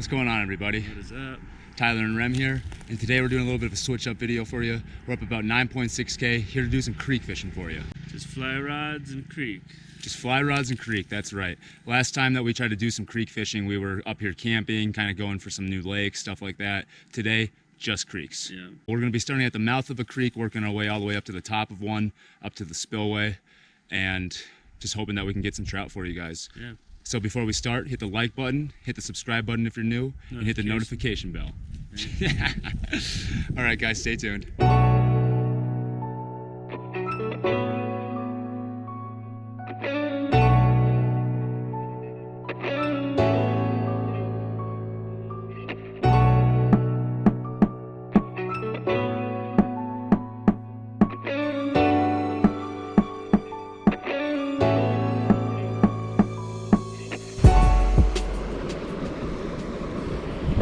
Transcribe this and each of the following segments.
What's going on, everybody? What is up? Tyler and Rem here, and today we're doing a little bit of a switch up video for you. We're up about 9.6K, here to do some creek fishing for you. Just fly rods and creek. Just fly rods and creek, that's right. Last time that we tried to do some creek fishing, we were up here camping, kind of going for some new lakes, stuff like that. Today, just creeks. Yeah. We're gonna be starting at the mouth of a creek, working our way all the way up to the top of one, up to the spillway, and just hoping that we can get some trout for you guys. Yeah. So before we start, hit the like button, hit the subscribe button if you're new, and hit the notification bell. Yeah. All right, guys, stay tuned.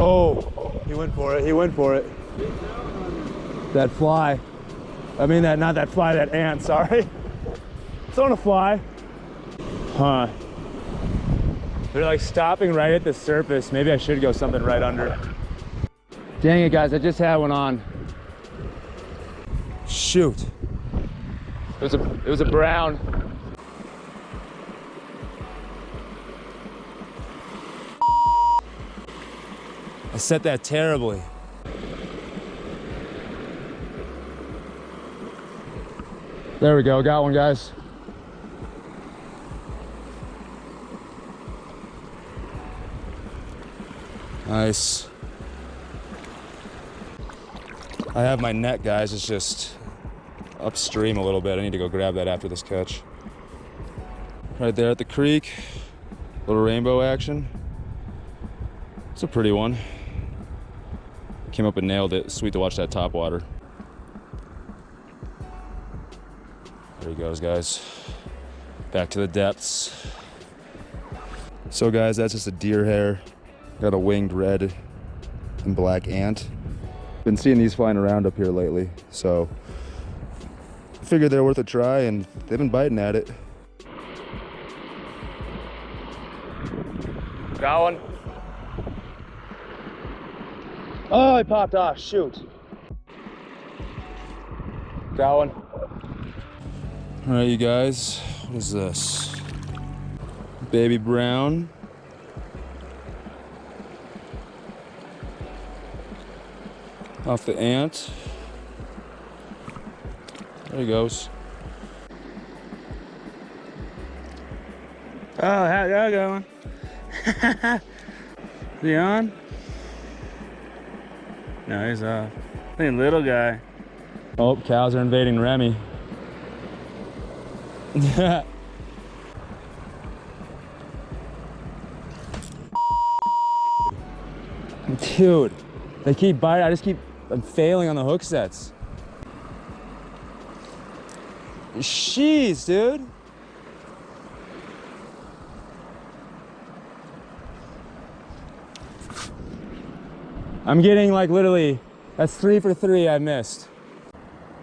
Oh, he went for it. He went for it. That fly. I mean, not that fly, that ant, sorry. It's on a fly. Huh. They're like stopping right at the surface. Maybe I should go something right under. Dang it, guys, I just had one on. Shoot. It was a brown. I set that terribly. There we go, got one, guys. Nice. I have my net, guys. It's just upstream a little bit. I need to go grab that after this catch. Right there at the creek, little rainbow action. It's a pretty one. Came up and nailed it. Sweet to watch that top water. There he goes, guys. Back to the depths. So guys, that's just a deer hair. Got a winged red and black ant. Been seeing these flying around up here lately, so I figured they're worth a try, and they've been biting at it. Got one. Oh, he popped off, shoot. Got one. All right, you guys, what is this? Baby brown. Off the ant. There he goes. Oh, how y'all going? Is he on? No, he's off. I think little guy. Oh, cows are invading Remy. Dude, they keep biting. I'm failing on the hook sets. Jeez, dude. I'm getting like literally, that's 3 for 3 I missed.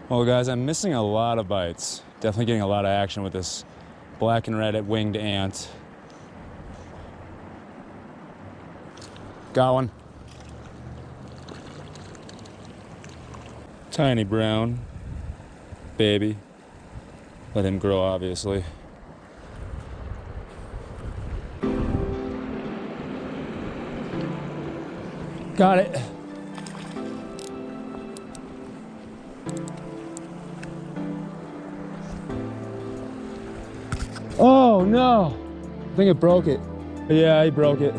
Well guys, I'm missing a lot of bites. Definitely getting a lot of action with this black and red winged ant. Got one. Tiny brown, baby. Let him grow, obviously. Got it. Oh no, I think it broke it. Yeah, he broke it.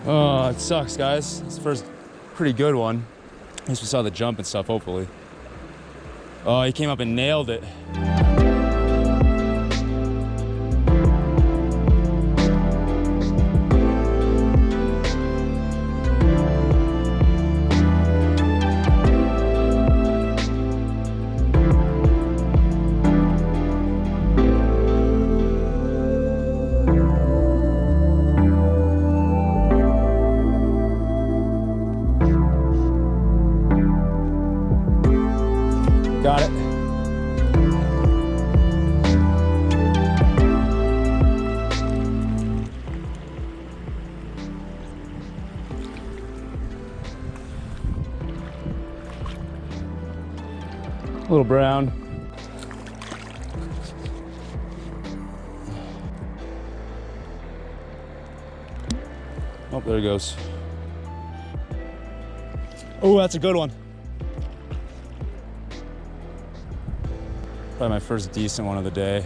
Oh, it sucks, guys. It's the first pretty good one. At least we saw the jump and stuff, hopefully. Oh, he came up and nailed it. Got it. A little brown. Oh, there he goes. Oh, that's a good one. Probably my first decent one of the day.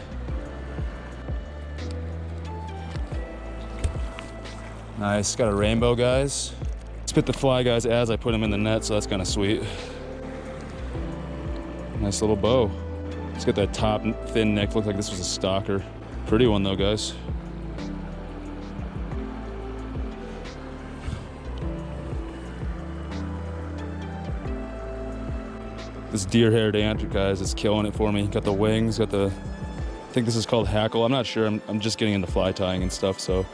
Nice, got a rainbow, guys. Spit the fly, guys, as I put him in the net, so that's kind of sweet. Nice little bow. It's got that top thin neck, looked like this was a stalker. Pretty one though, guys. This deer-haired ant, guys, is killing it for me. Got the wings, got the, I think this is called hackle. I'm not sure, I'm just getting into fly tying and stuff, so.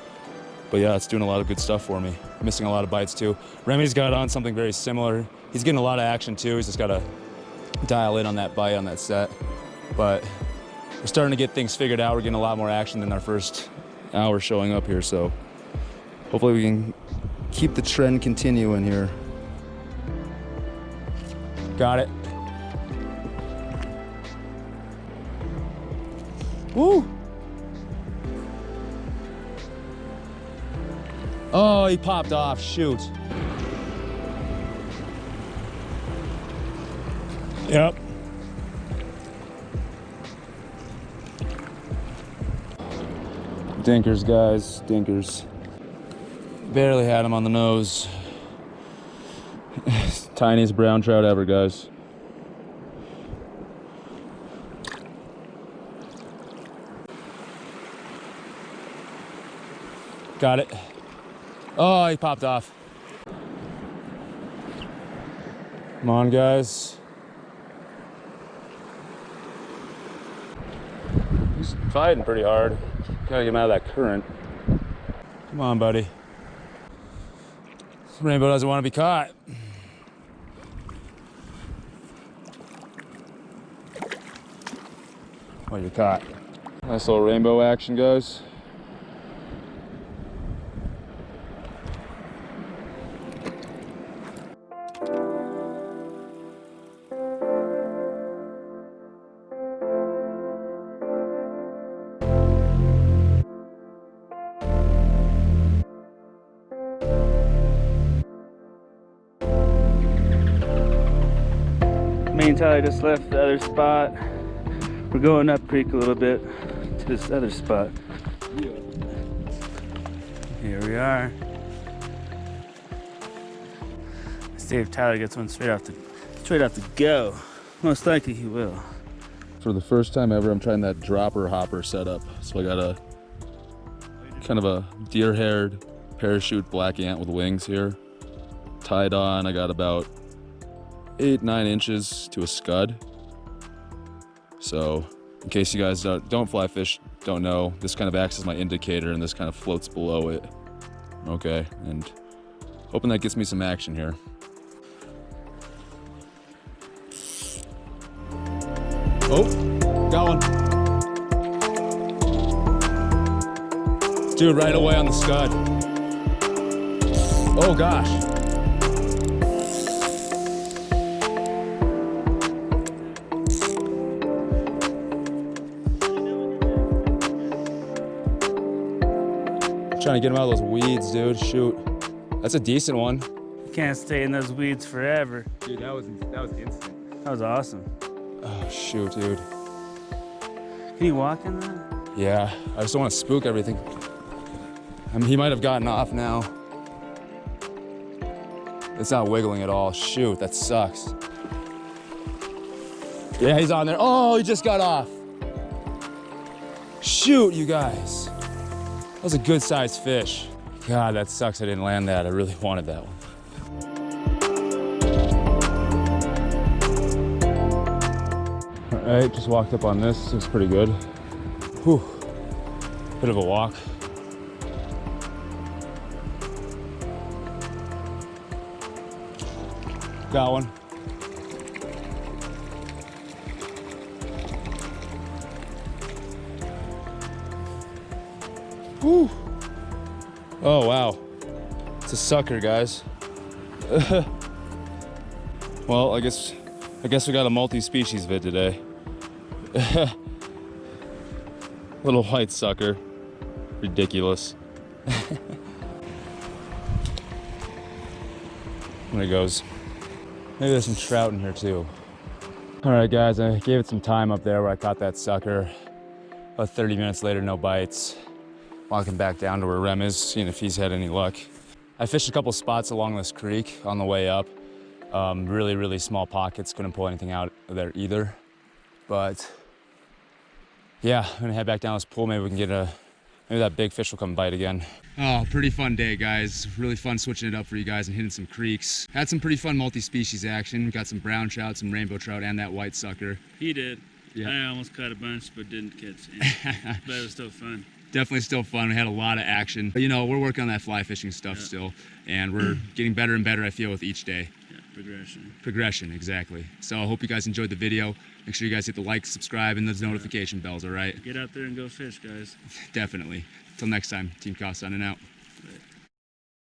But yeah, it's doing a lot of good stuff for me. Missing a lot of bites too. Remy's got on something very similar. He's getting a lot of action too. He's just got to dial in on that bite on that set. But we're starting to get things figured out. We're getting a lot more action than our first hour showing up here, so hopefully we can keep the trend continuing here. Got it. Woo! Oh, he popped off, shoot. Yep. Dinkers, guys, dinkers. Barely had him on the nose. Tiniest brown trout ever, guys. Got it. Oh, he popped off. Come on, guys. He's fighting pretty hard. Gotta get him out of that current. Come on, buddy. Rainbow doesn't want to be caught. Well, you're caught. Nice little rainbow action, guys. Me and Tyler just left the other spot. We're going up creek a little bit to this other spot. Here we are. Let's see if Tyler gets one straight off the go. Most likely he will. For the first time ever, I'm trying that dropper hopper setup. So I got a kind of a deer-haired parachute black ant with wings here. Tied on, I got about 8-9 inches to a scud. So in case you guys don't fly fish, don't know, this kind of acts as my indicator and this kind of floats below it. Okay, and hoping that gets me some action here. Oh, got one. Dude, right away on the scud. Oh gosh. Trying to get him out of those weeds, dude. Shoot. That's a decent one. You can't stay in those weeds forever. Dude, that was instant. That was awesome. Oh, shoot, dude. Can you walk in that? Yeah, I just don't want to spook everything. I mean, he might have gotten off now. It's not wiggling at all. Shoot, that sucks. Yeah, he's on there. Oh, he just got off. Shoot, you guys. That was a good sized fish. God, that sucks I didn't land that. I really wanted that one. All right, just walked up on this. It's pretty good. Whew. Bit of a walk. Got one. Whew. Oh, wow. It's a sucker, guys. Well, I guess I guess we got a multi-species vid today. Little white sucker. Ridiculous. There he goes. Maybe there's some trout in here too. All right, guys, I gave it some time up there where I caught that sucker. About 30 minutes later, no bites. Walking back down to where Rem is, seeing if he's had any luck. I fished a couple spots along this creek on the way up. Really, really small pockets. Couldn't pull anything out there either. But yeah, I'm gonna head back down this pool. Maybe we can get maybe that big fish will come bite again. Oh, pretty fun day, guys. Really fun switching it up for you guys and hitting some creeks. Had some pretty fun multi-species action. We got some brown trout, some rainbow trout, and that white sucker. He did. Yeah. I almost caught a bunch, but didn't catch any. But it was still fun. Definitely still fun. We had a lot of action. But you know, we're working on that fly fishing stuff still, and we're getting better and better, I feel, with each day. Yeah, progression. Progression, exactly. So I hope you guys enjoyed the video. Make sure you guys hit the like, subscribe, and those notification bells, all right? Get out there and go fish, guys. Definitely. Till next time, Team Coff signing out.